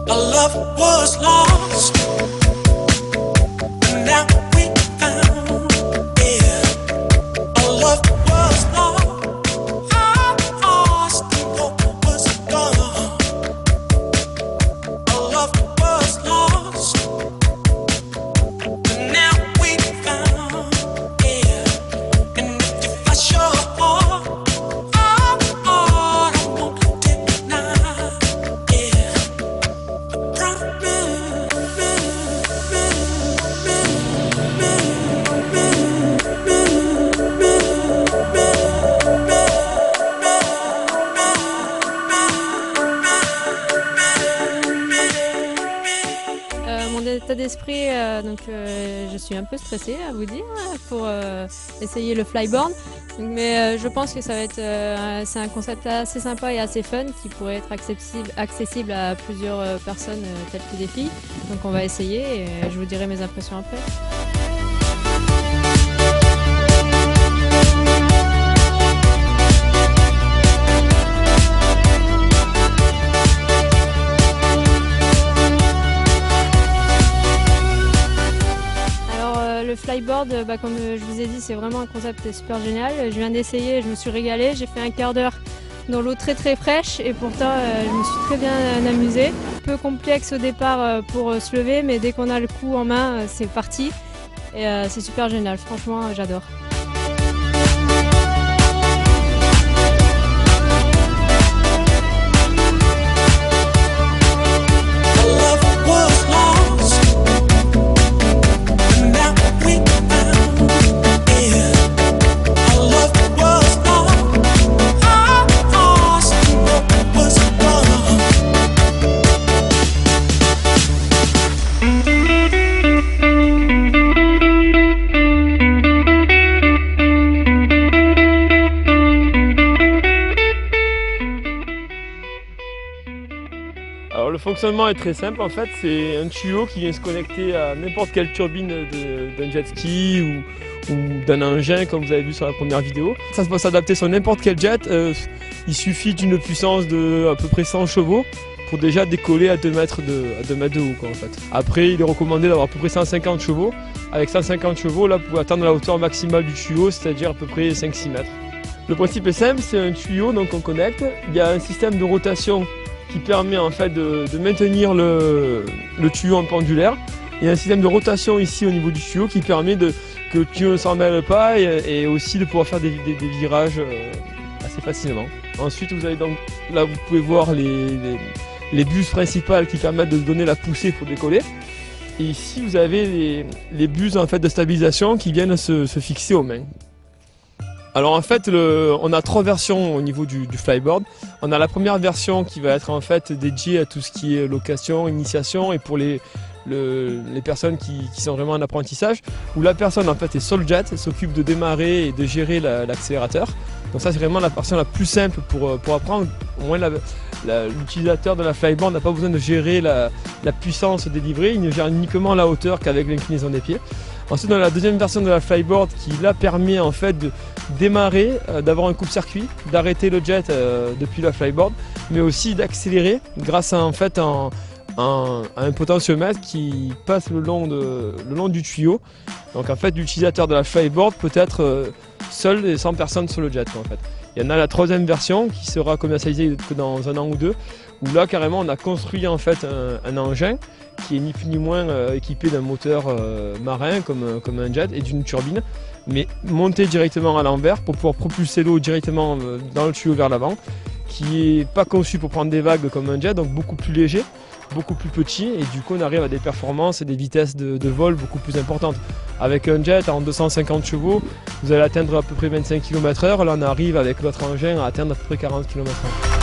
Love was lost, and now we found. Yeah, our love was lost, and hope was gone. Our love was lost, and now we found. Yeah, and if you flash your heart, I won't deny. Yeah. Mon état d'esprit, je suis un peu stressée à vous dire pour essayer le flyboard, mais je pense que ça va être c'est un concept assez sympa et assez fun qui pourrait être accessible à plusieurs personnes telles que des filles. Donc on va essayer et je vous dirai mes impressions après. Le flyboard, comme je vous ai dit, c'est vraiment un concept super génial. Je viens d'essayer, je me suis régalée. J'ai fait un quart d'heure dans l'eau très fraîche et pourtant je me suis très bien amusée. Un peu complexe au départ pour se lever, mais dès qu'on a le coup en main, c'est parti. Et c'est super génial, franchement j'adore. Alors le fonctionnement est très simple en fait, c'est un tuyau qui vient se connecter à n'importe quelle turbine d'un jet ski ou d'un engin comme vous avez vu sur la première vidéo. Ça peut s'adapter sur n'importe quel jet, il suffit d'une puissance de à peu près 100 chevaux pour déjà décoller à 2 mètres de haut quoi, en fait. Après il est recommandé d'avoir à peu près 150 chevaux. Avec 150 chevaux là vous pouvez atteindre la hauteur maximale du tuyau, c'est-à-dire à peu près 5-6 mètres. Le principe est simple, c'est un tuyau donc on connecte, il y a un système de rotation qui permet en fait de maintenir le tuyau en pendulaire. Il y a un système de rotation ici au niveau du tuyau qui permet que le tuyau ne s'en mêle pas et aussi de pouvoir faire des virages assez facilement. Ensuite vous avez donc là vous pouvez voir les buses principales qui permettent de donner la poussée pour décoller. Et ici vous avez les buses en fait de stabilisation qui viennent se fixer aux mains. Alors en fait, on a 3 versions au niveau du flyboard. On a la première version qui va être en fait dédiée à tout ce qui est location, initiation et pour les personnes qui sont vraiment en apprentissage, où la personne en fait est sur le jet, s'occupe de démarrer et de gérer l'accélérateur. Donc ça c'est vraiment la version la plus simple pour apprendre. Au moins l'utilisateur de la flyboard n'a pas besoin de gérer la puissance délivrée, il ne gère uniquement la hauteur qu'avec l'inclinaison des pieds. Ensuite on a la deuxième version de la flyboard qui là permet en fait de démarrer, d'avoir un coupe-circuit, d'arrêter le jet depuis la flyboard, mais aussi d'accélérer grâce à en fait un potentiomètre qui passe le long du tuyau. Donc en fait l'utilisateur de la flyboard peut être seul et sans personne sur le jet en fait. Il y en a la troisième version qui sera commercialisée que dans 1 an ou 2, où là carrément on a construit en fait un engin qui est ni plus ni moins équipé d'un moteur marin comme un jet et d'une turbine, mais monté directement à l'envers pour pouvoir propulser l'eau directement dans le tuyau vers l'avant, qui n'est pas conçu pour prendre des vagues comme un jet, donc beaucoup plus léger, beaucoup plus petit, et du coup on arrive à des performances et des vitesses de vol beaucoup plus importantes. Avec un jet en 250 chevaux, vous allez atteindre à peu près 25 km/h, là on arrive avec notre engin à atteindre à peu près 40 km/h.